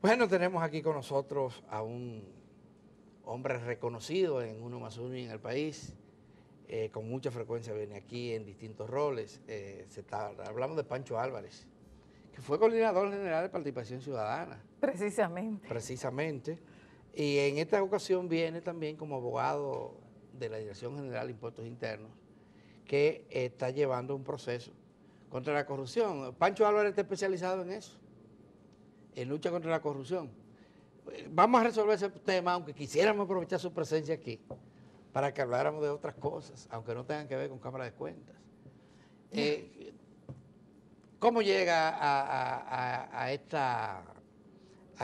Bueno, tenemos aquí con nosotros a un hombre reconocido en Uno más Uno y en el país. Con mucha frecuencia viene aquí en distintos roles. Hablamos de Pancho Álvarez, que fue coordinador general de Participación Ciudadana. Precisamente. Precisamente. Y en esta ocasión viene también como abogado de la Dirección General de Impuestos Internos, que está llevando un proceso contra la corrupción. Pancho Álvarez está especializado en eso, en lucha contra la corrupción. Vamos a resolver ese tema, aunque quisiéramos aprovechar su presencia aquí, para que habláramos de otras cosas, aunque no tengan que ver con Cámara de Cuentas. ¿Cómo llega a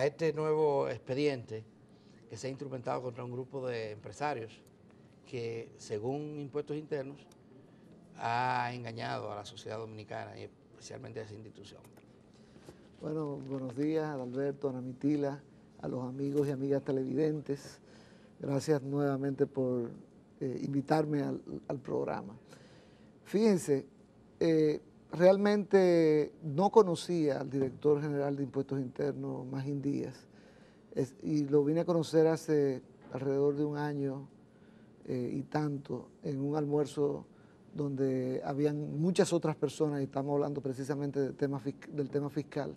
este nuevo expediente que se ha instrumentado contra un grupo de empresarios que, según Impuestos Internos, ha engañado a la sociedad dominicana y especialmente a esa institución? Bueno, buenos días, Alberto, Ana Mitila, a los amigos y amigas televidentes. Gracias nuevamente por invitarme al programa. Fíjense, realmente no conocía al director general de Impuestos Internos, Magín Díaz, y lo vine a conocer hace alrededor de un año y tanto, en un almuerzo donde habían muchas otras personas, y estamos hablando precisamente del tema fiscal.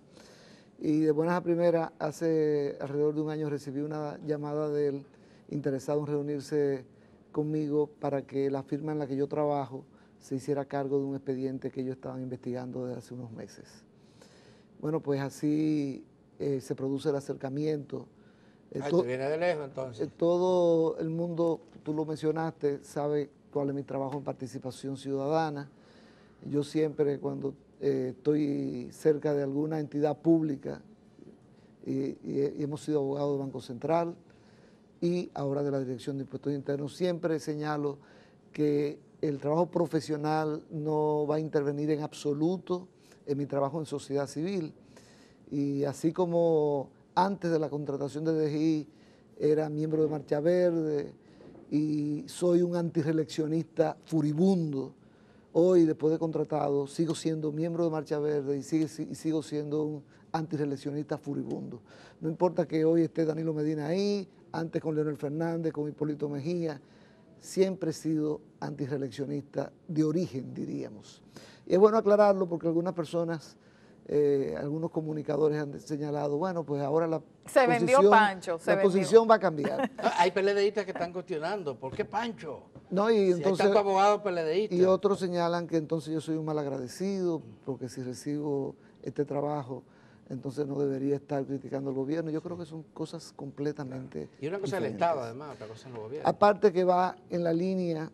Y de buenas a primeras, hace alrededor de un año recibí una llamada de él interesado en reunirse conmigo para que la firma en la que yo trabajo se hiciera cargo de un expediente que ellos estaban investigando desde hace unos meses. Bueno, pues así se produce el acercamiento. Te viene de lejos entonces. Todo el mundo, tú lo mencionaste, sabe cuál es mi trabajo en participación ciudadana. Yo siempre cuando estoy cerca de alguna entidad pública, y hemos sido abogados de Banco Central y ahora de la Dirección de Impuestos Internos, siempre señalo que el trabajo profesional no va a intervenir en absoluto en mi trabajo en sociedad civil. Y así como antes de la contratación de DGI era miembro de Marcha Verde y soy un antireeleccionista furibundo, hoy, después de contratado, sigo siendo miembro de Marcha Verde y sigo siendo un antireeleccionista furibundo. No importa que hoy esté Danilo Medina ahí, antes con Leonel Fernández, con Hipólito Mejía, siempre he sido antireeleccionista de origen, diríamos. Y es bueno aclararlo porque algunas personas, algunos comunicadores han señalado, bueno, pues ahora la posición va a cambiar. Hay PLDistas que están cuestionando, ¿por qué Pancho? No, y si entonces, hay tanto abogado PLDista. Y otros señalan que entonces yo soy un malagradecido, porque si recibo este trabajo, entonces no debería estar criticando al gobierno. Yo creo que son cosas completamente Y una cosa diferentes. del Estado, además, otra cosa en el gobierno. Aparte que va en la línea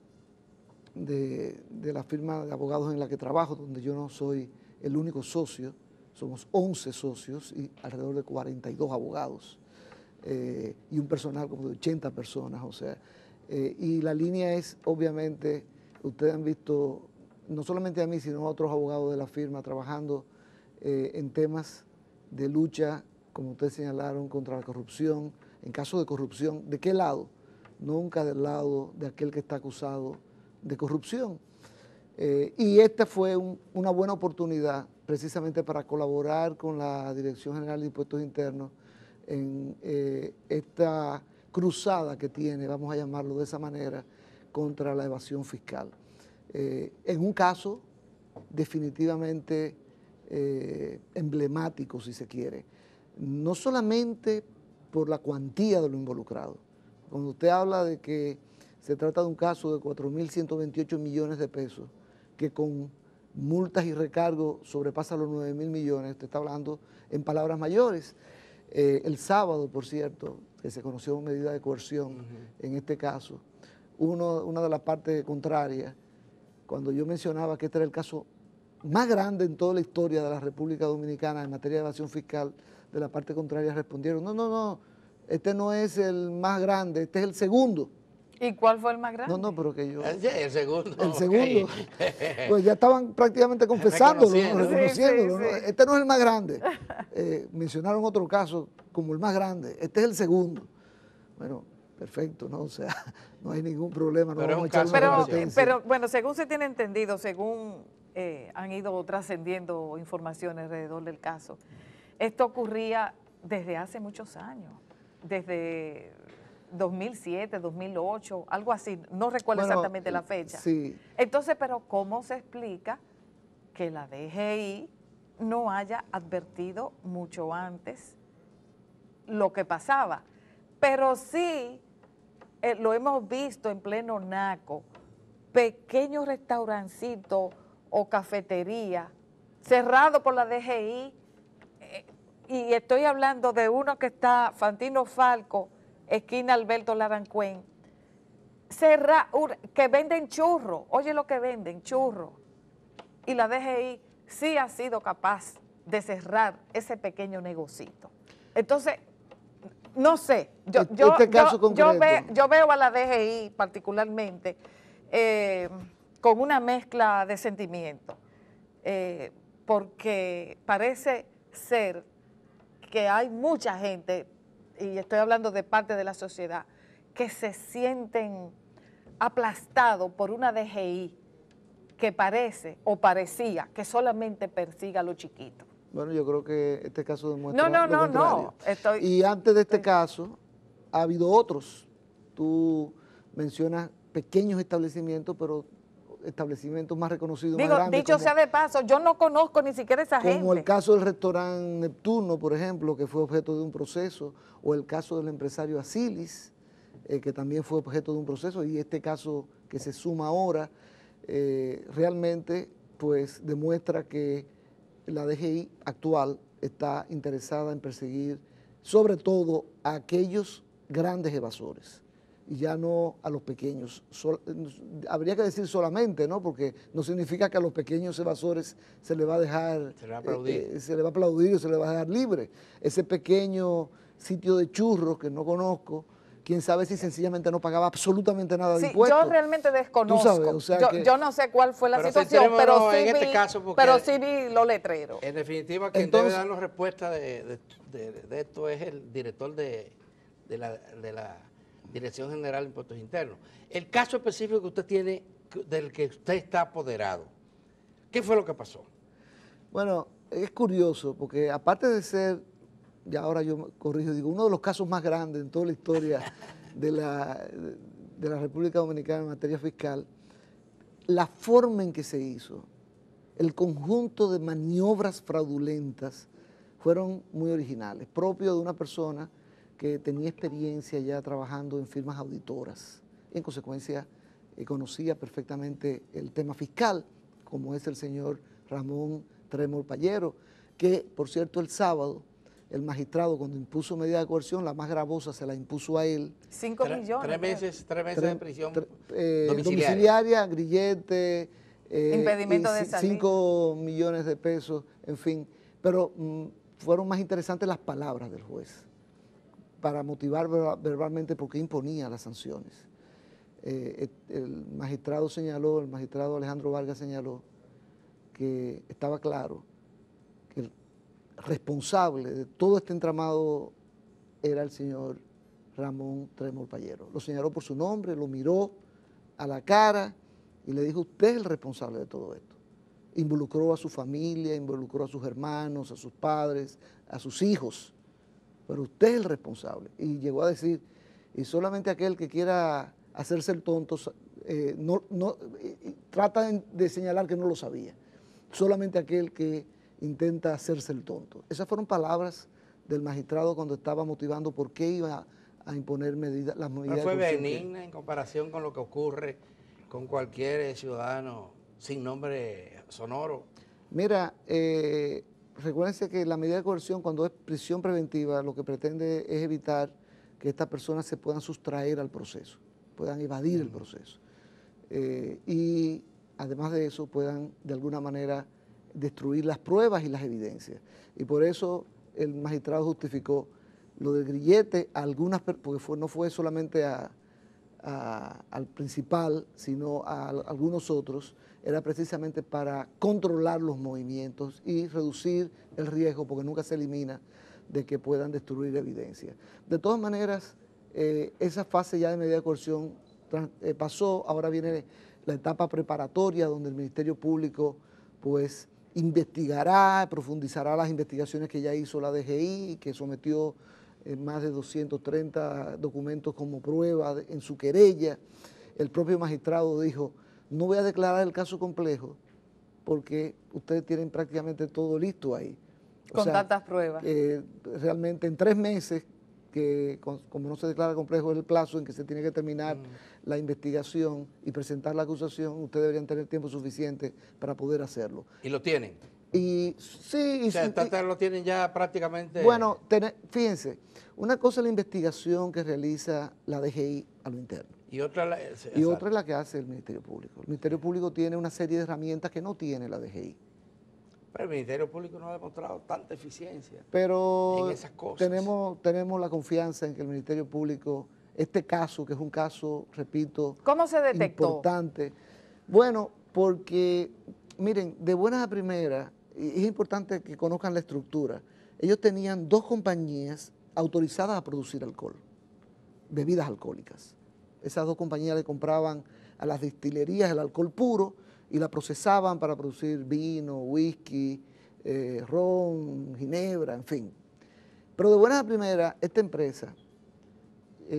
de la firma de abogados en la que trabajo, donde yo no soy el único socio, somos 11 socios y alrededor de 42 abogados y un personal como de 80 personas, o sea, y la línea es, obviamente, ustedes han visto, no solamente a mí, sino a otros abogados de la firma trabajando en temas de lucha, como ustedes señalaron, contra la corrupción. En caso de corrupción, ¿de qué lado? Nunca del lado de aquel que está acusado de corrupción. Y esta fue una buena oportunidad precisamente para colaborar con la Dirección General de Impuestos Internos en esta cruzada que tiene, vamos a llamarlo de esa manera, contra la evasión fiscal. En un caso definitivamente emblemático, si se quiere, no solamente por la cuantía de lo involucrado. Cuando usted habla de que se trata de un caso de 4.128 millones de pesos, que con multas y recargos sobrepasa los 9.000 millones, usted está hablando en palabras mayores. El sábado, por cierto, que se conoció medida de coerción en este caso, una de las partes contrarias, cuando yo mencionaba que este era el caso más grande en toda la historia de la República Dominicana en materia de evasión fiscal, de la parte contraria respondieron, no, este no es el más grande, este es el segundo. ¿Y cuál fue el más grande? No, pero que yo... El segundo. El segundo. Pues ya estaban prácticamente confesándolo, reconociéndolo. Sí. ¿No? Este no es el más grande. Mencionaron otro caso como el más grande. Este es el segundo. Bueno, perfecto, ¿no? O sea, no hay ningún problema. No vamos a echar una competencia. Pero bueno, según se tiene entendido, según han ido trascendiendo informaciones alrededor del caso, esto ocurría desde hace muchos años, desde 2007, 2008, algo así, no recuerdo exactamente la fecha. Sí. Entonces, pero ¿cómo se explica que la DGI no haya advertido mucho antes lo que pasaba? Pero sí, lo hemos visto en pleno Naco, pequeños restaurancitos o cafetería cerrado por la DGI, y estoy hablando de uno que está, Fantino Falco, esquina Alberto Larancuén, que venden churros, oye lo que venden, churros, y la DGI sí ha sido capaz de cerrar ese pequeño negocito. Entonces, no sé, yo veo a la DGI particularmente con una mezcla de sentimientos, porque parece ser que hay mucha gente, y estoy hablando de parte de la sociedad, que se sienten aplastados por una DGI que parece o parecía que solamente persiga a los chiquitos. Bueno, yo creo que este caso demuestra No, lo contrario. Y antes de este caso, ha habido otros. Tú mencionas pequeños establecimientos, pero establecimientos más reconocidos, más grandes. Dicho sea de paso, yo no conozco ni siquiera esa gente. Como el caso del restaurante Neptuno, por ejemplo, que fue objeto de un proceso, o el caso del empresario Asilis, que también fue objeto de un proceso, y este caso que se suma ahora, realmente pues demuestra que la DGI actual está interesada en perseguir sobre todo a aquellos grandes evasores y ya no a los pequeños. Habría que decir solamente, ¿no? Porque no significa que a los pequeños evasores se le va a dejar, se le va a aplaudir, se le va a aplaudir o se le va a dejar libre. Ese pequeño sitio de churros que no conozco, quién sabe si sencillamente no pagaba absolutamente nada de impuestos. Yo realmente desconozco. Tú sabes, o sea yo no sé cuál fue la situación, pero sí vi los letreros. En definitiva, quien debe darnos respuesta de esto es el director de la Dirección General de Impuestos Internos. El caso específico que usted tiene, del que usted está apoderado, ¿qué fue lo que pasó? Bueno, es curioso, porque aparte de ser, ya ahora yo me corrijo, digo, uno de los casos más grandes en toda la historia de la República Dominicana en materia fiscal, la forma en que se hizo, el conjunto de maniobras fraudulentas fueron muy originales, propio de una persona que tenía experiencia ya trabajando en firmas auditoras. En consecuencia, conocía perfectamente el tema fiscal, como es el señor Ramón Trémol Pallero, que, por cierto, el sábado, el magistrado, cuando impuso medida de coerción, la más gravosa se la impuso a él. 5 millones. 3 meses de prisión domiciliaria, grillete, impedimento de salir, 5 millones de pesos, en fin. Pero fueron más interesantes las palabras del juez, para motivar verbalmente porque imponía las sanciones. El magistrado Alejandro Vargas señaló que estaba claro que el responsable de todo este entramado era el señor Ramón Trémol Pallero. Lo señaló por su nombre, lo miró a la cara y le dijo: usted es el responsable de todo esto. Involucró a su familia, involucró a sus hermanos, a sus padres, a sus hijos, pero usted es el responsable. Y llegó a decir, y solamente aquel que quiera hacerse el tonto, trata de señalar que no lo sabía. Solamente aquel que intenta hacerse el tonto. Esas fueron palabras del magistrado cuando estaba motivando por qué iba a imponer las medidas. ¿No fue benigna en comparación con lo que ocurre con cualquier ciudadano sin nombre sonoro? Mira, recuérdense que la medida de coerción, cuando es prisión preventiva, lo que pretende es evitar que estas personas se puedan sustraer al proceso, puedan evadir el proceso. Y además de eso, puedan de alguna manera destruir las pruebas y las evidencias. Y por eso el magistrado justificó lo del grillete a algunas, porque no fue solamente al principal, sino a algunos otros, era precisamente para controlar los movimientos y reducir el riesgo, porque nunca se elimina, de que puedan destruir evidencia. De todas maneras, esa fase ya de medida de coerción pasó, ahora viene la etapa preparatoria, donde el Ministerio Público pues investigará, profundizará las investigaciones que ya hizo la DGI, que sometió más de 230 documentos como prueba en su querella. El propio magistrado dijo, no voy a declarar el caso complejo porque ustedes tienen prácticamente todo listo ahí. Con tantas pruebas. Realmente en 3 meses, que como no se declara complejo es el plazo en que se tiene que terminar la investigación y presentar la acusación, ustedes deberían tener tiempo suficiente para poder hacerlo. ¿Y lo tienen? Y sí, o sea, lo tienen ya prácticamente. Bueno, fíjense, una cosa es la investigación que realiza la DGI a lo interno. Y otra es la que hace el Ministerio Público. El Ministerio Público tiene una serie de herramientas que no tiene la DGI. Pero el Ministerio Público no ha demostrado tanta eficiencia en esas cosas. Tenemos la confianza en que el Ministerio Público, este caso, que es un caso, repito, ¿cómo se detectó? Importante. Bueno, porque, miren, de buenas a primeras, y es importante que conozcan la estructura, ellos tenían 2 compañías autorizadas a producir alcohol, bebidas alcohólicas. Esas 2 compañías le compraban a las destilerías el alcohol puro y la procesaban para producir vino, whisky, ron, ginebra, en fin. Pero de buenas a primeras, esta empresa,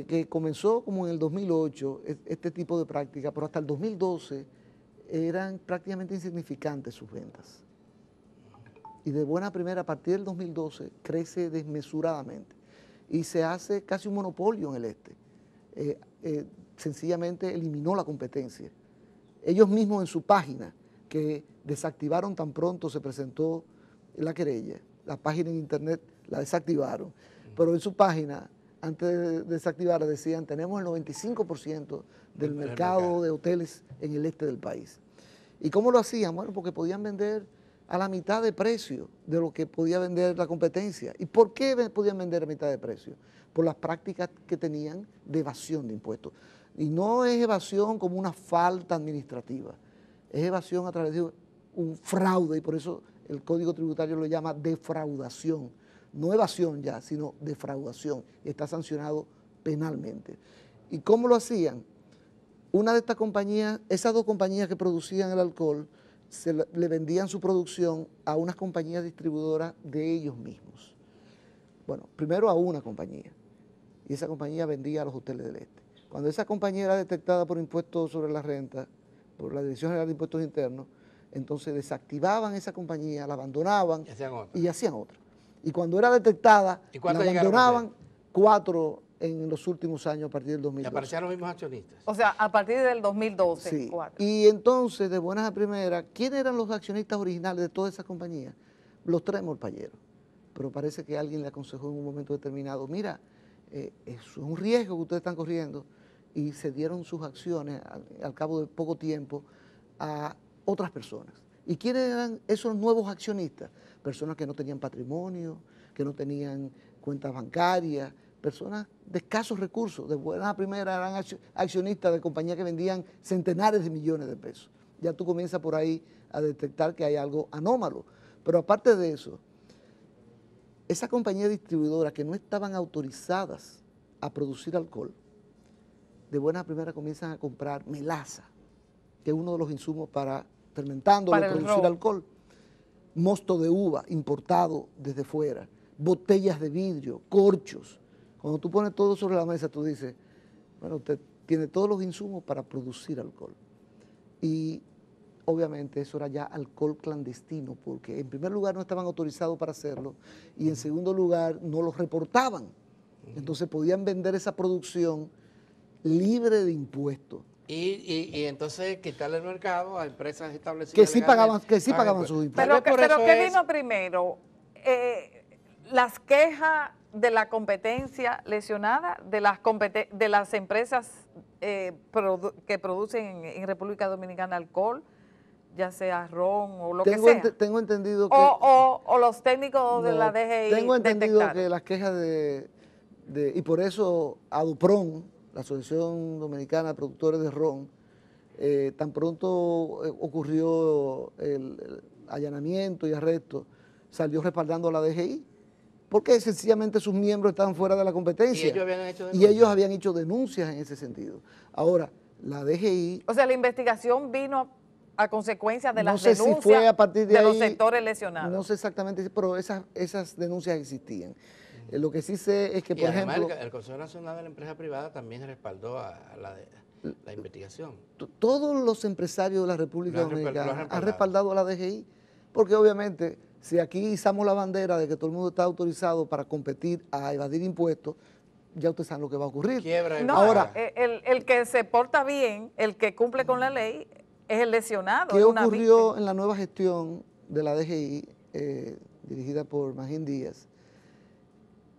que comenzó como en el 2008, este tipo de práctica, pero hasta el 2012 eran prácticamente insignificantes sus ventas. Y de buena primera, a partir del 2012, crece desmesuradamente y se hace casi un monopolio en el este. Sencillamente eliminó la competencia. Ellos mismos en su página, que desactivaron tan pronto se presentó la querella, la página en internet la desactivaron, pero en su página, antes de desactivarla, decían, tenemos el 95% del mercado de hoteles en el este del país. ¿Y cómo lo hacían? Bueno, porque podían vender a la mitad de precio de lo que podía vender la competencia. ¿Y por qué podían vender a mitad de precio? Por las prácticas que tenían de evasión de impuestos. Y no es evasión como una falta administrativa, es evasión a través de un fraude, y por eso el Código Tributario lo llama defraudación. No evasión ya, sino defraudación, y está sancionado penalmente. ¿Y cómo lo hacían? Una de estas compañías, esas 2 compañías que producían el alcohol, le vendían su producción a unas compañías distribuidoras de ellos mismos. Bueno, primero a una compañía, y esa compañía vendía a los hoteles del este. Cuando esa compañía era detectada por impuestos sobre la renta, por la Dirección General de Impuestos Internos, entonces desactivaban esa compañía, la abandonaban y hacían otra. Y cuando era detectada, la abandonaban 4 en los últimos años a partir del 2012. Y aparecían los mismos accionistas. O sea, a partir del 2012. Sí. 4. Y entonces, de buenas a primeras, ¿quiénes eran los accionistas originales de todas esas compañías? Los 3 morpalleros. Pero parece que alguien le aconsejó en un momento determinado, mira, eso es un riesgo que ustedes están corriendo, y se dieron sus acciones al cabo de poco tiempo a otras personas. ¿Y quiénes eran esos nuevos accionistas? Personas que no tenían patrimonio, que no tenían cuentas bancarias, personas de escasos recursos. De buena primera eran accionistas de compañías que vendían centenares de millones de pesos. Ya tú comienzas por ahí a detectar que hay algo anómalo. Pero aparte de eso, esas compañías distribuidoras que no estaban autorizadas a producir alcohol, de buena primera comienzan a comprar melaza, que es uno de los insumos para producir alcohol, mosto de uva importado desde fuera, botellas de vidrio, corchos. Cuando tú pones todo sobre la mesa, tú dices, bueno, usted tiene todos los insumos para producir alcohol. Y obviamente eso era ya alcohol clandestino, porque en primer lugar no estaban autorizados para hacerlo, y en segundo lugar no los reportaban. Entonces podían vender esa producción libre de impuestos. Y entonces quitarle el mercado a empresas establecidas que sí pagaban sus impuestos. Pero ¿qué vino primero? ¿Las quejas de la competencia lesionada de las empresas que producen en República Dominicana alcohol, ya sea ron o lo que sea? Tengo entendido que... O los técnicos de la DGI Tengo entendido detectaron. que las quejas y por eso ADUPRON, la Asociación Dominicana de Productores de Ron, tan pronto ocurrió el allanamiento y arresto, salió respaldando a la DGI, porque sencillamente sus miembros estaban fuera de la competencia. Y ellos habían hecho denuncias en ese sentido. Ahora, la DGI... O sea, la investigación vino a consecuencia de No las sé si denuncias fue a partir de los ahí, sectores lesionados. No sé exactamente, pero esas denuncias existían. Lo que sí sé es que, Y por además ejemplo, el Consejo Nacional de la Empresa Privada también respaldó a la investigación. todos los empresarios de la República Lo han Dominicana han respaldado. respaldado a la DGI, porque obviamente si aquí izamos la bandera de que todo el mundo está autorizado para competir a evadir impuestos, ya ustedes saben lo que va a ocurrir. Quiebra No, Ahora, el que se porta bien, el que cumple con la ley, es el lesionado. ¿qué es una ocurrió víctima. en la nueva gestión de la DGI, dirigida por Magín Díaz?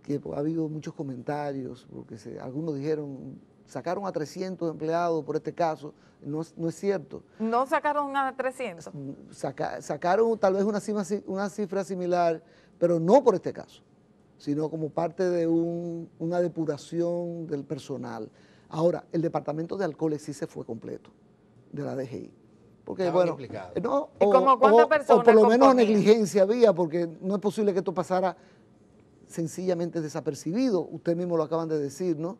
Que pues, ha habido muchos comentarios, porque algunos dijeron, sacaron a 300 empleados por este caso. No es cierto. No sacaron a 300. Sacaron tal vez una cifra similar, pero no por este caso, sino como parte de una depuración del personal. Ahora, el departamento de alcoholes sí se fue completo, de la DGI. Porque, Estaban bueno, implicados. no, ¿Y como cuántas personas o por lo menos componían? negligencia había, porque no es posible que esto pasara sencillamente desapercibido. Ustedes mismos lo acaban de decir, ¿no?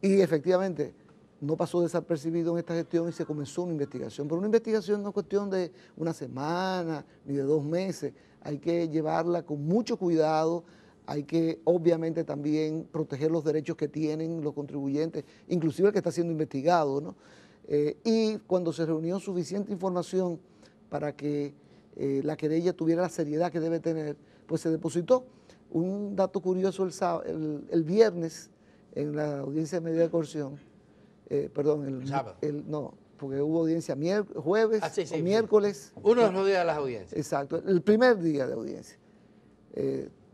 Y efectivamente no pasó desapercibido en esta gestión y se comenzó una investigación. Pero una investigación no es cuestión de una semana ni de 2 meses. Hay que llevarla con mucho cuidado. Hay que obviamente también proteger los derechos que tienen los contribuyentes, inclusive el que está siendo investigado, ¿no? Y cuando se reunió suficiente información para que la querella tuviera la seriedad que debe tener, pues se depositó. Un dato curioso, el viernes, en la audiencia de medida de coerción, perdón, el sábado. No, porque hubo audiencia jueves o miércoles. Sí. Uno de los días de las audiencias. Exacto, el primer día de audiencia.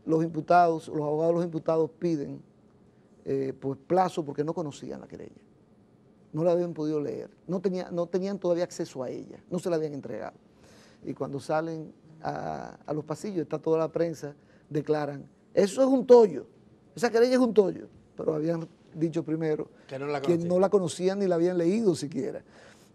Los imputados, los abogados de los imputados piden pues plazo porque no conocían la querella. No la habían podido leer, no tenían todavía acceso a ella, no se la habían entregado. Y cuando salen a los pasillos, está toda la prensa, declaran, eso es un tollo, esa querella es un tollo, pero habían dicho primero que no la conocían ni la habían leído siquiera.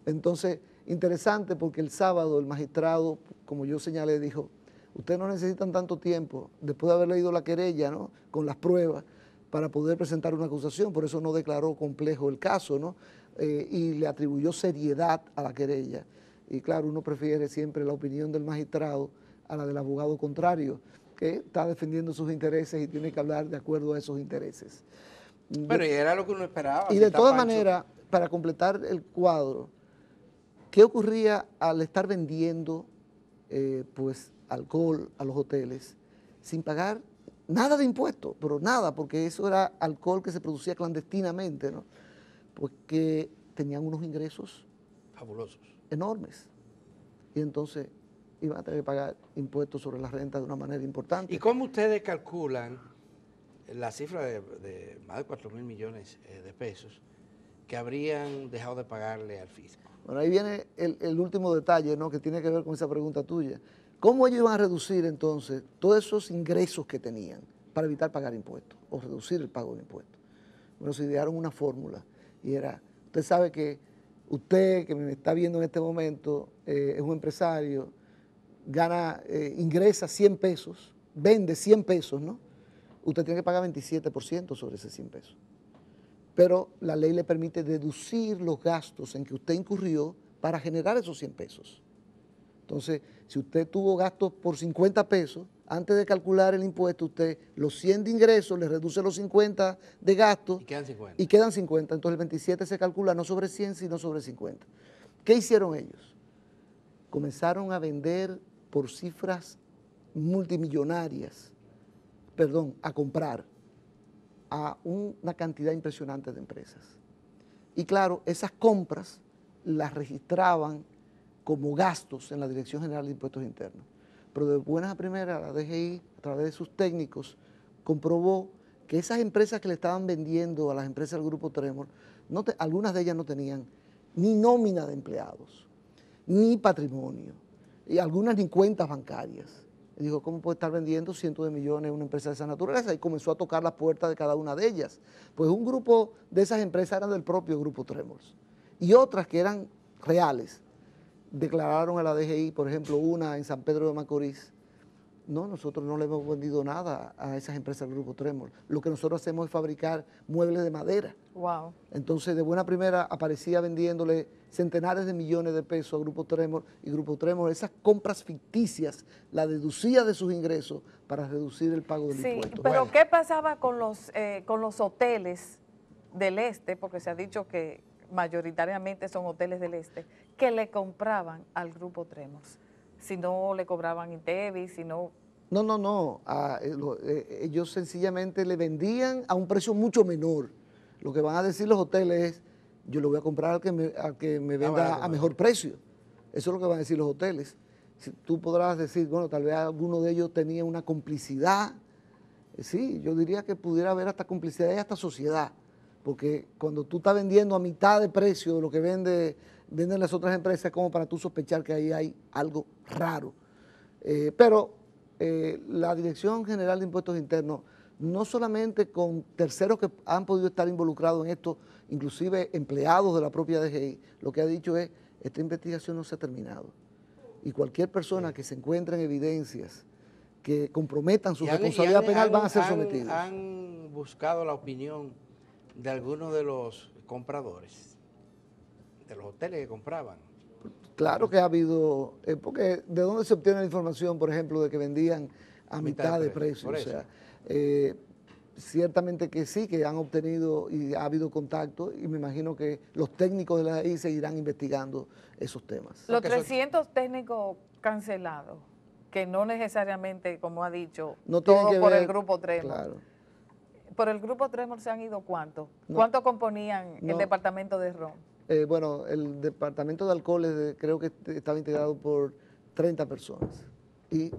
Entonces, interesante porque el sábado el magistrado, como yo señalé, dijo, ustedes no necesitan tanto tiempo, después de haber leído la querella, ¿no?, con las pruebas, para poder presentar una acusación, por eso no declaró complejo el caso, ¿no? Y le atribuyó seriedad a la querella. Y claro, uno prefiere siempre la opinión del magistrado a la del abogado contrario, que está defendiendo sus intereses y tiene que hablar de acuerdo a esos intereses. Pero y era lo que uno esperaba. Y de todas maneras, para completar el cuadro, ¿qué ocurría al estar vendiendo pues alcohol a los hoteles sin pagar nada de impuestos? Pero nada, porque eso era alcohol que se producía clandestinamente, ¿no? Pues que tenían unos ingresos fabulosos, enormes. Y entonces iban a tener que pagar impuestos sobre la renta de una manera importante. ¿Y cómo ustedes calculan la cifra de más de 4.000 millones de pesos que habrían dejado de pagarle al fisco? Bueno, ahí viene el último detalle, ¿no?, que tiene que ver con esa pregunta tuya. ¿Cómo ellos iban a reducir entonces todos esos ingresos que tenían para evitar pagar impuestos o reducir el pago de impuestos? Bueno, se idearon una fórmula y era, usted sabe que usted que me está viendo en este momento es un empresario, ingresa 100 pesos, vende 100 pesos, ¿no? Usted tiene que pagar 27% sobre ese 100 pesos. Pero la ley le permite deducir los gastos en que usted incurrió para generar esos 100 pesos. Entonces, si usted tuvo gastos por 50 pesos, antes de calcular el impuesto, usted los 100 de ingresos le reduce los 50 de gastos. Y quedan 50. Y quedan 50. Entonces el 27 se calcula no sobre 100, sino sobre 50. ¿Qué hicieron ellos? Comenzaron a vender por cifras multimillonarias, a comprar a una cantidad impresionante de empresas. Y claro, esas compras las registraban como gastos en la Dirección General de Impuestos Internos. Pero de buenas a primeras, la DGI, a través de sus técnicos, comprobó que esas empresas que le estaban vendiendo a las empresas del Grupo Tremor, algunas de ellas no tenían ni nómina de empleados, ni patrimonio, y algunas ni cuentas bancarias. Y dijo, ¿cómo puede estar vendiendo cientos de millones una empresa de esa naturaleza? Y comenzó a tocar las puertas de cada una de ellas. Pues un grupo de esas empresas eran del propio Grupo Tremor. Y otras que eran reales, declararon a la DGI, por ejemplo, una en San Pedro de Macorís. No, nosotros no le hemos vendido nada a esas empresas del Grupo Tremor. Lo que nosotros hacemos es fabricar muebles de madera. Wow. Entonces, de buena primera, aparecía vendiéndole centenares de millones de pesos a Grupo Tremor, y Grupo Tremor esas compras ficticias la deducía de sus ingresos para reducir el pago del Sí, impuesto. pero Bueno. ¿qué pasaba con los hoteles del este? Porque se ha dicho que mayoritariamente son hoteles del este, que le compraban al Grupo Tremor. Si no le cobraban INTEVI, si no... No. Ellos sencillamente le vendían a un precio mucho menor. Lo que van a decir los hoteles es, yo le voy a comprar al que me venda a mejor precio. Eso es lo que van a decir los hoteles. Si tú podrás decir, bueno, tal vez alguno de ellos tenía una complicidad. Sí, yo diría que pudiera haber hasta complicidad y hasta sociedad. Porque cuando tú estás vendiendo a mitad de precio de lo que venden las otras empresas, es como para tú sospechar que ahí hay algo raro. Pero la Dirección General de Impuestos Internos, no solamente con terceros que han podido estar involucrados en esto, inclusive empleados de la propia DGI, lo que ha dicho es, esta investigación no se ha terminado. Y cualquier persona que se encuentre en evidencias que comprometan su responsabilidad penal van a ser sometidos. ¿Han buscado la opinión de algunos de los compradores, de los hoteles que compraban? Claro que ha habido, porque ¿de dónde se obtiene la información, por ejemplo, de que vendían a mitad de precio? O sea, ciertamente que sí, que han obtenido y ha habido contacto, y me imagino que los técnicos de la DGI seguirán investigando esos temas. Los 300 técnicos cancelados, que no necesariamente, como ha dicho, No todo por ver, el Grupo Tremor. Claro. ¿Por el Grupo Tremor se han ido cuántos? No, ¿Cuántos componían no, el departamento de ron? Bueno, el departamento de alcoholes creo que estaba integrado por 30 personas y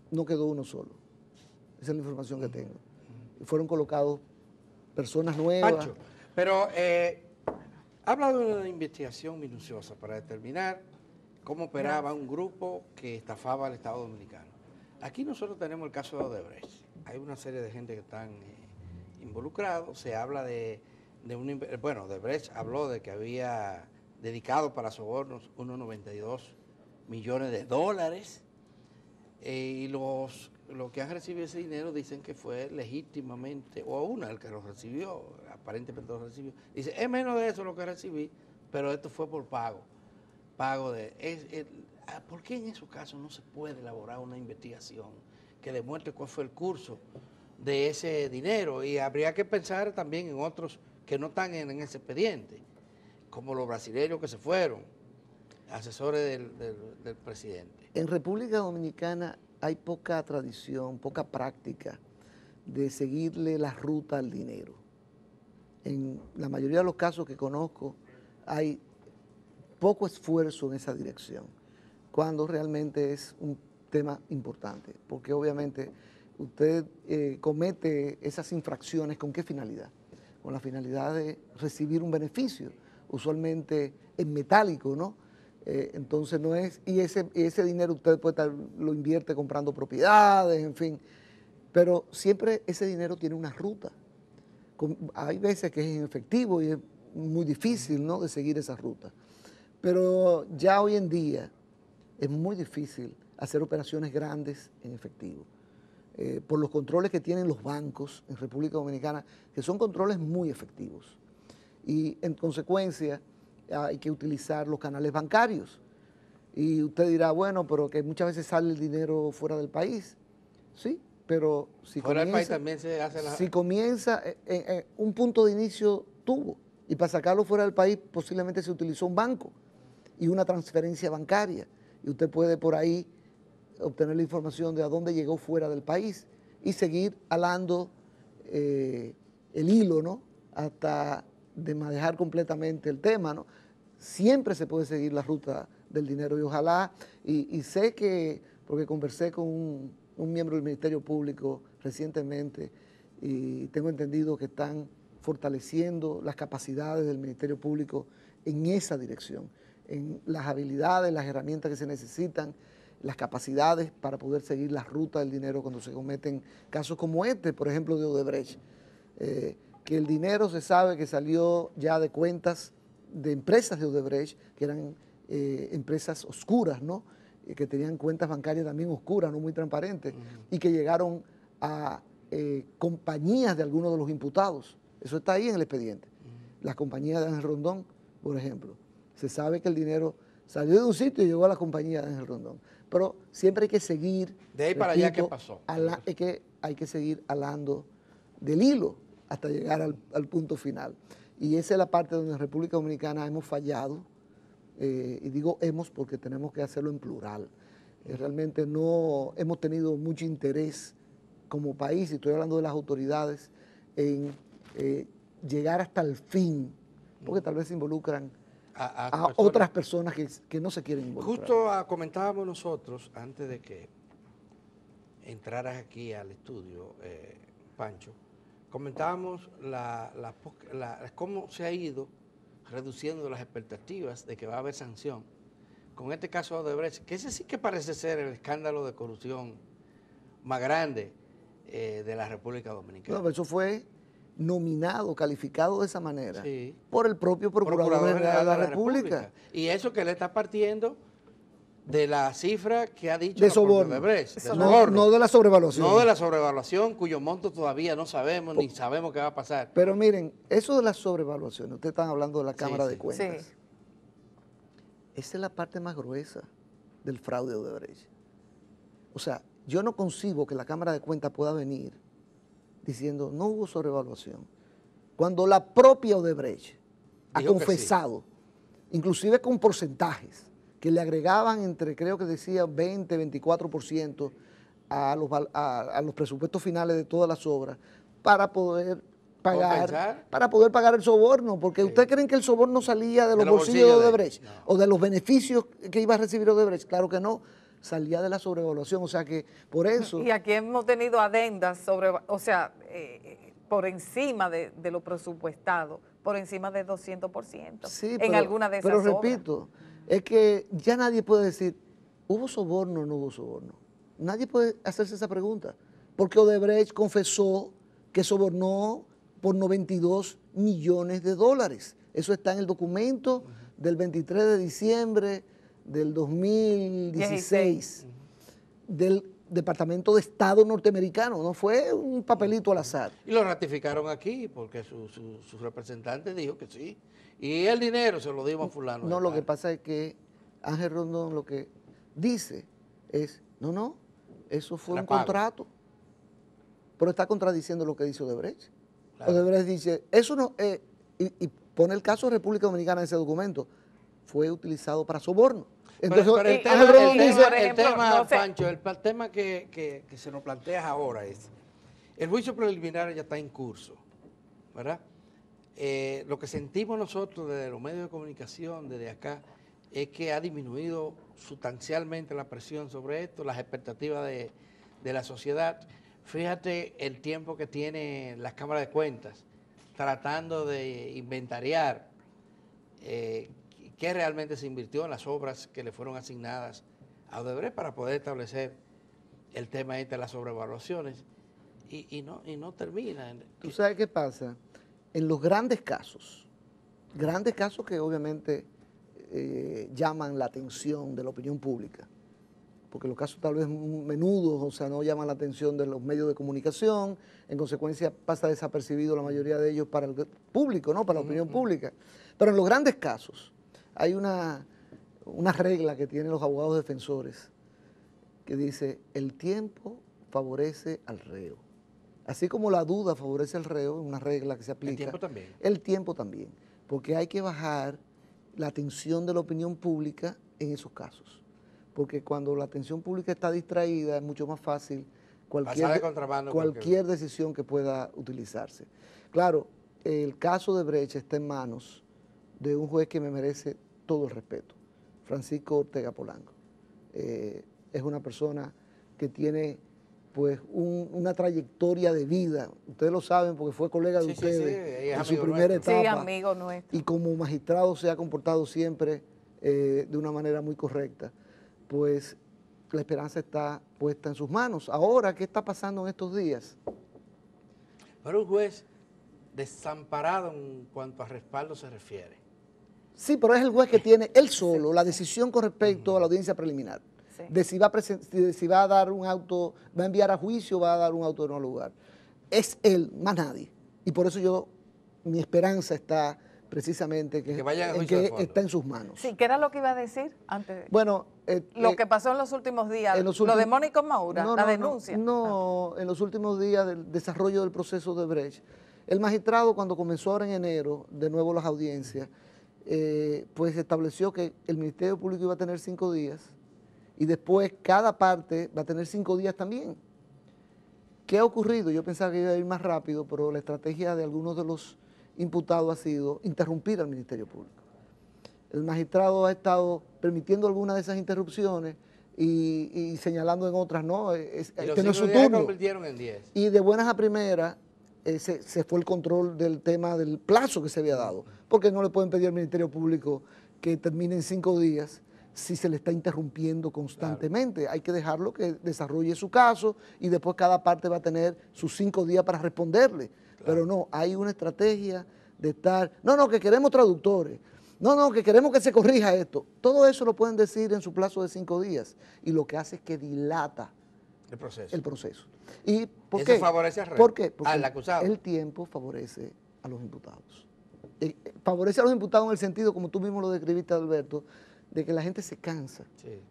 no quedó uno solo. Esa es la información que tengo. Y fueron colocados personas nuevas. Pancho, pero habla de una investigación minuciosa para determinar cómo operaba un grupo que estafaba al Estado Dominicano. Aquí nosotros tenemos el caso de Odebrecht. Hay una serie de gente que están involucrados. Se habla bueno, Odebrecht habló de que había dedicado para sobornos unos 92 millones de dólares. Y los que han recibido ese dinero dicen que fue legítimamente, o una el que lo recibió, aparentemente lo recibió. Dice, es menos de eso lo que recibí, pero esto fue por pago. ¿Por qué en esos casos no se puede elaborar una investigación que demuestre cuál fue el curso de ese dinero? Y habría que pensar también en otros que no están en ese expediente, como los brasileños que se fueron, asesores del presidente. En República Dominicana hay poca tradición, poca práctica de seguirle la ruta al dinero. En la mayoría de los casos que conozco hay poco esfuerzo en esa dirección, cuando realmente es un tema importante, porque obviamente usted comete esas infracciones ¿con qué finalidad? Con la finalidad de recibir un beneficio, usualmente en metálico, ¿no? Entonces no es, y ese dinero usted lo invierte comprando propiedades, en fin, pero siempre ese dinero tiene una ruta. Hay veces que es en efectivo y es muy difícil, ¿no?, de seguir esa ruta. Pero ya hoy en día es muy difícil hacer operaciones grandes en efectivo, por los controles que tienen los bancos en República Dominicana, que son controles muy efectivos. Y en consecuencia hay que utilizar los canales bancarios. Y usted dirá, bueno, pero que muchas veces sale el dinero fuera del país. Sí, pero si fuera comienza, del país también se hace si comienza un punto de inicio tuvo, y para sacarlo fuera del país posiblemente se utilizó un banco y una transferencia bancaria, y usted puede por ahí obtener la información de a dónde llegó fuera del país y seguir alando el hilo, ¿no?, hasta de manejar completamente el tema, ¿no? Siempre se puede seguir la ruta del dinero y ojalá, y sé que, porque conversé con un miembro del Ministerio Público recientemente y tengo entendido que están fortaleciendo las capacidades del Ministerio Público en esa dirección, en las habilidades, las herramientas que se necesitan, las capacidades para poder seguir la ruta del dinero cuando se cometen casos como este, por ejemplo, de Odebrecht. Que el dinero se sabe que salió ya de cuentas de empresas de Odebrecht, que eran empresas oscuras, ¿no?, que tenían cuentas bancarias también oscuras, no muy transparentes, y que llegaron a compañías de algunos de los imputados. Eso está ahí en el expediente. Las compañías de Ángel Rondón, por ejemplo. Se sabe que el dinero salió de un sitio y llegó a la compañía de Ángel Rondón. Pero siempre hay que seguir. De ahí para allá, ¿qué pasó? Hay que seguir alando del hilo hasta llegar al punto final. Y esa es la parte donde en República Dominicana hemos fallado, y digo hemos porque tenemos que hacerlo en plural. Realmente no hemos tenido mucho interés como país, y estoy hablando de las autoridades, en llegar hasta el fin, porque tal vez se involucran a otras personas que no se quieren involucrar. Justo comentábamos nosotros, antes de que entraras aquí al estudio, Pancho, comentábamos cómo se ha ido reduciendo las expectativas de que va a haber sanción con este caso de Odebrecht, que ese sí que parece ser el escándalo de corrupción más grande de la República Dominicana. No, eso fue nominado, calificado de esa manera, sí, por el propio Procurador General de la República. Y eso que le está partiendo de la cifra que ha dicho de soborno. Odebrecht, No de la sobrevaluación. No de la sobrevaluación, cuyo monto todavía no sabemos, ni sabemos qué va a pasar. Pero miren, eso de la sobrevaluación, ustedes están hablando de la Cámara de Cuentas. Sí. Esa es la parte más gruesa del fraude de Odebrecht. O sea, yo no concibo que la Cámara de Cuentas pueda venir diciendo no hubo sobrevaluación, cuando la propia Odebrecht ha confesado, inclusive con porcentajes, que le agregaban entre, creo que decía 20, 24% a los presupuestos finales de todas las obras para poder pagar el soborno, porque ¿ustedes creen que el soborno salía de los bolsillos de Odebrecht o de los beneficios que iba a recibir Odebrecht? Claro que no, salía de la sobrevaluación, o sea que por eso... Y aquí hemos tenido adendas sobre, o sea, por encima de lo presupuestado, por encima de 200%, sí, en alguna de esas pero obras. repito, es que ya nadie puede decir, ¿hubo soborno o no hubo soborno? Nadie puede hacerse esa pregunta, porque Odebrecht confesó que sobornó por 92 millones de dólares. Eso está en el documento del 23 de diciembre del 2016 del Departamento de Estado norteamericano. No fue un papelito al azar. Y lo ratificaron aquí porque su representante dijo que sí. Y el dinero se lo dimos a fulano. No, lo que pasa es que Ángel Rondón lo que dice es, no, eso fue un contrato. Pero está contradiciendo lo que dice Odebrecht. Claro. Odebrecht dice, eso no, y pone el caso de República Dominicana en ese documento, fue utilizado para soborno. Entonces, pero el tema que se nos plantea ahora es, el juicio preliminar ya está en curso, ¿verdad? Lo que sentimos nosotros desde los medios de comunicación, desde acá, es que ha disminuido sustancialmente la presión sobre esto, las expectativas de la sociedad. Fíjate el tiempo que tiene las cámaras de cuentas tratando de inventariar qué realmente se invirtió en las obras que le fueron asignadas a Odebrecht para poder establecer el tema de las sobrevaluaciones y no termina. ¿Tú sabes qué pasa? En los grandes casos que obviamente llaman la atención de la opinión pública, porque los casos tal vez menudos, o sea, no llaman la atención de los medios de comunicación, en consecuencia pasa desapercibido la mayoría de ellos para el público, ¿no? Para la opinión pública. Pero en los grandes casos hay una regla que tienen los abogados defensores que dice, el tiempo favorece al reo. Así como la duda favorece al reo, una regla que se aplica. El tiempo también. El tiempo también, porque hay que bajar la atención de la opinión pública en esos casos. Porque cuando la atención pública está distraída es mucho más fácil cualquier decisión que pueda utilizarse. Claro, el caso de Brecht está en manos de un juez que me merece todo el respeto, Francisco Ortega Polanco. Es una persona que tiene pues una trayectoria de vida, ustedes lo saben porque fue colega de ustedes en su primera etapa. Sí, amigo nuestro. Y como magistrado se ha comportado siempre de una manera muy correcta. Pues la esperanza está puesta en sus manos. Ahora, ¿qué está pasando en estos días? Pero un juez desamparado en cuanto a respaldo se refiere. Sí, pero es el juez que tiene él solo la decisión con respecto a la audiencia preliminar. Sí. De si va a dar un auto, va a enviar a juicio o va a dar un auto de no lugar. Es él, más nadie. Y por eso mi esperanza está precisamente Que vayan a en juicio de que fondo. está en sus manos. Sí, ¿qué era lo que iba a decir antes? Bueno, Lo que pasó en los últimos días, en los lo de últimos- Mónica Maura, la denuncia. No, en los últimos días del desarrollo del proceso de Brecht, el magistrado cuando comenzó ahora en enero, de nuevo las audiencias, pues estableció que el Ministerio Público iba a tener 5 días y después cada parte va a tener 5 días también. ¿Qué ha ocurrido? Yo pensaba que iba a ir más rápido, pero la estrategia de algunos de los imputados ha sido interrumpir al Ministerio Público. El magistrado ha estado permitiendo algunas de esas interrupciones y señalando en otras, no, Y los que no es 5 su días se turno. convirtieron en 10. Y de buenas a primeras se fue el control del tema del plazo que se había dado, porque no le pueden pedir al Ministerio Público que termine en 5 días si se le está interrumpiendo constantemente. Claro. Hay que dejarlo que desarrolle su caso y después cada parte va a tener sus 5 días para responderle. Claro. Pero no, hay una estrategia de estar, no, que queremos traductores, no, que queremos que se corrija esto. Todo eso lo pueden decir en su plazo de 5 días y lo que hace es que dilata el proceso. ¿Y por qué? ¿Eso favorece al rey? ¿Por qué? Porque al acusado. El tiempo favorece a los imputados. Favorece a los imputados en el sentido, como tú mismo lo describiste, Alberto, de que la gente se cansa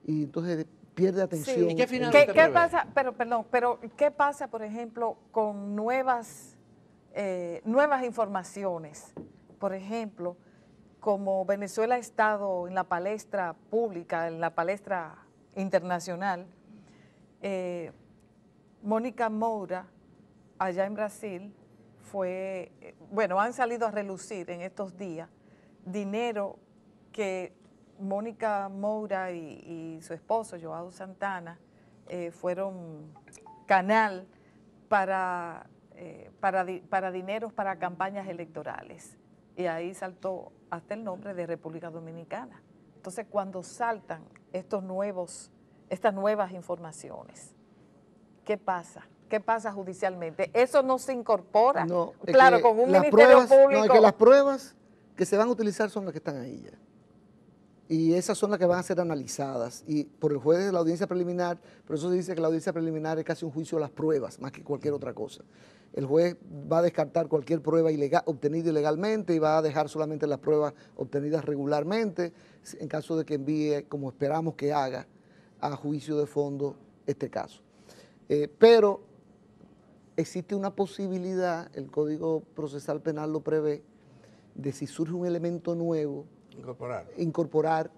y entonces pierde atención. Sí. ¿Y qué final ¿Qué pasa? Pero ¿qué pasa, por ejemplo, con nuevas informaciones? Por ejemplo, como Venezuela ha estado en la palestra pública, en la palestra internacional, Mónica Moura, allá en Brasil, han salido a relucir en estos días dinero que Mónica Moura y su esposo, Joao Santana, fueron canal para dineros para campañas electorales. Y ahí saltó hasta el nombre de República Dominicana. Entonces, cuando saltan estas nuevas informaciones, ¿qué pasa? ¿Qué pasa judicialmente? ¿Eso no se incorpora? No, claro, con un Ministerio Público. No, es que las pruebas que se van a utilizar son las que están ahí ya. Y esas son las que van a ser analizadas y por el juez de la audiencia preliminar. Por eso se dice que la audiencia preliminar es casi un juicio de las pruebas, más que cualquier otra cosa. El juez va a descartar cualquier prueba obtenida ilegalmente y va a dejar solamente las pruebas obtenidas regularmente, en caso de que envíe, como esperamos que haga, a juicio de fondo este caso. Pero existe una posibilidad, el Código Procesal Penal lo prevé, de si surge un elemento nuevo, incorporar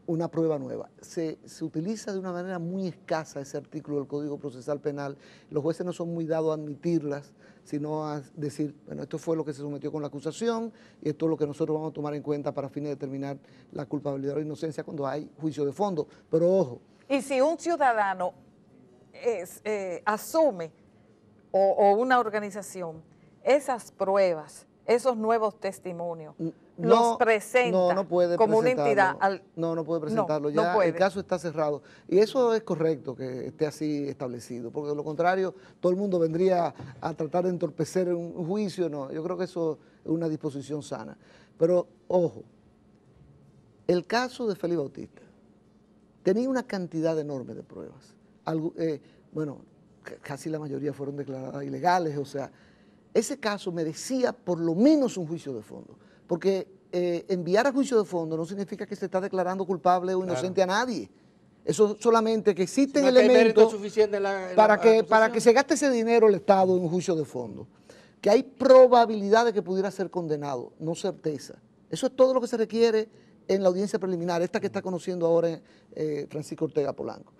una prueba nueva. Se utiliza de una manera muy escasa ese artículo del Código Procesal Penal. Los jueces no son muy dados a admitirlas, sino a decir, bueno, esto fue lo que se sometió con la acusación y esto es lo que nosotros vamos a tomar en cuenta para fines de determinar la culpabilidad o inocencia cuando hay juicio de fondo. Pero ojo. Y si un ciudadano asume o una organización esas pruebas, esos nuevos testimonios, los presenta como una entidad. No puede presentarlo, ya no puede. El caso está cerrado. Y eso es correcto que esté así establecido, porque de lo contrario todo el mundo vendría a tratar de entorpecer un juicio. No, yo creo que eso es una disposición sana. Pero, ojo, el caso de Félix Bautista tenía una cantidad enorme de pruebas. Casi la mayoría fueron declaradas ilegales, o sea, ese caso merecía por lo menos un juicio de fondo, porque enviar a juicio de fondo no significa que se está declarando culpable o inocente a nadie. Eso solamente que existen elementos para que se gaste ese dinero el Estado en un juicio de fondo, que hay probabilidad de que pudiera ser condenado, no certeza. Eso es todo lo que se requiere en la audiencia preliminar, esta que está conociendo ahora Francisco Ortega Polanco.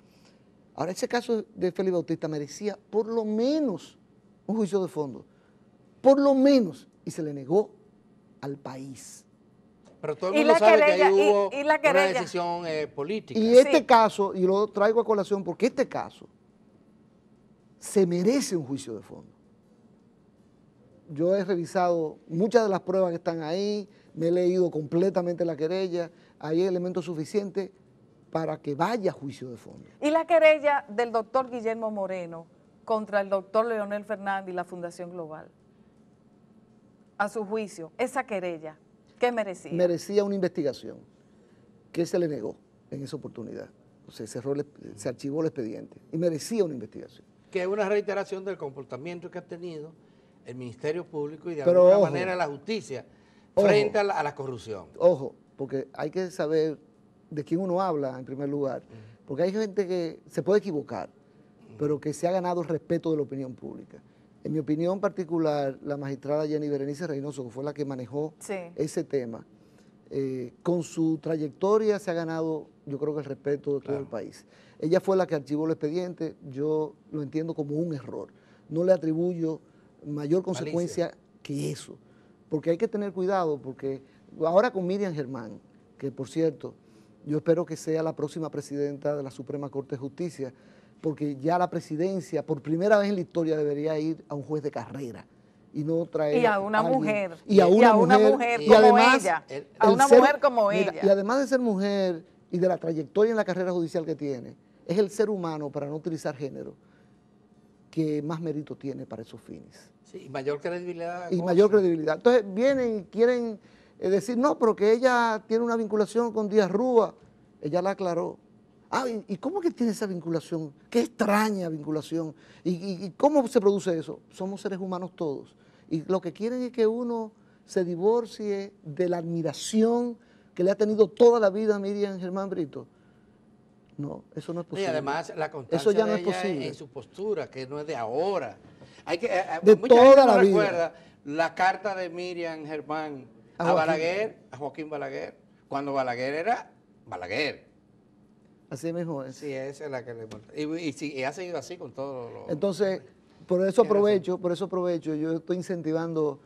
Ahora, ese caso de Félix Bautista merecía por lo menos un juicio de fondo, por lo menos, y se le negó al país. Pero todo el mundo sabe que ahí hubo una decisión política. Y este caso, y lo traigo a colación porque este caso se merece un juicio de fondo. Yo he revisado muchas de las pruebas que están ahí, me he leído completamente la querella, hay elementos suficientes para que vaya a juicio de fondo. ¿Y la querella del doctor Guillermo Moreno contra el doctor Leonel Fernández y la Fundación Global? A su juicio, esa querella, ¿qué merecía? Merecía una investigación que se le negó en esa oportunidad. O sea, se archivó el expediente y merecía una investigación. Que es una reiteración del comportamiento que ha tenido el Ministerio Público y de alguna manera la justicia frente a la corrupción. Ojo, porque hay que saber de quién uno habla en primer lugar, porque hay gente que se puede equivocar, pero que se ha ganado el respeto de la opinión pública. En mi opinión particular, la magistrada Jenny Berenice Reynoso, que fue la que manejó ese tema, con su trayectoria se ha ganado, yo creo que el respeto de todo el país. Ella fue la que archivó el expediente, yo lo entiendo como un error. No le atribuyo mayor consecuencia que eso, porque hay que tener cuidado, porque ahora con Miriam Germán, que por cierto, yo espero que sea la próxima presidenta de la Suprema Corte de Justicia, porque ya la presidencia, por primera vez en la historia, debería ir a un juez de carrera y no traer y a una mujer. Y a una mujer como además, ella. A una mujer como ella. Y además de ser mujer y de la trayectoria en la carrera judicial que tiene, es el ser humano, para no utilizar género, que más mérito tiene para esos fines. Sí, y mayor credibilidad. Y mayor credibilidad. Entonces vienen y quieren decir, no, pero que ella tiene una vinculación con Díaz Rúa. Ella la aclaró. Ah, ¿y cómo que tiene esa vinculación? Qué extraña vinculación. ¿Y cómo se produce eso? Somos seres humanos todos. Y lo que quieren es que uno se divorcie de la admiración que le ha tenido toda la vida a Miriam Germán Brito. No, eso no es posible. Y además la constancia eso ya no de es ella posible. en su postura, que no es de ahora. Hay que, de mucha toda gente no la vida. recuerda la carta de Miriam Germán a Balaguer, a Joaquín Balaguer, cuando Balaguer era Balaguer. Así mismo es. Sí, esa es la que le importa. Y ha seguido así con todo lo... Entonces, por eso aprovecho, yo estoy incentivando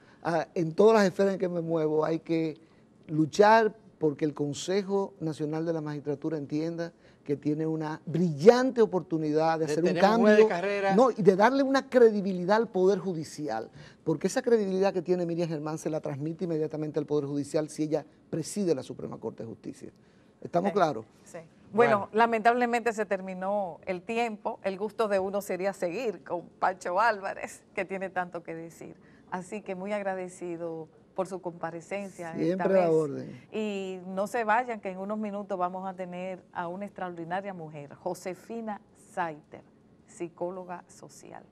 en todas las esferas en que me muevo, hay que luchar porque el Consejo Nacional de la Magistratura entienda que tiene una brillante oportunidad de hacer un cambio de carrera. No, y de darle una credibilidad al Poder Judicial, porque esa credibilidad que tiene Miriam Germán se la transmite inmediatamente al Poder Judicial si ella preside la Suprema Corte de Justicia. ¿Estamos claros? Sí. Bueno, lamentablemente se terminó el tiempo. El gusto de uno sería seguir con Pancho Álvarez, que tiene tanto que decir. Así que muy agradecido por su comparecencia. Siempre a la orden. Y no se vayan, que en unos minutos vamos a tener a una extraordinaria mujer, Josefina Saiter, psicóloga social.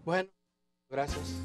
Bueno, gracias.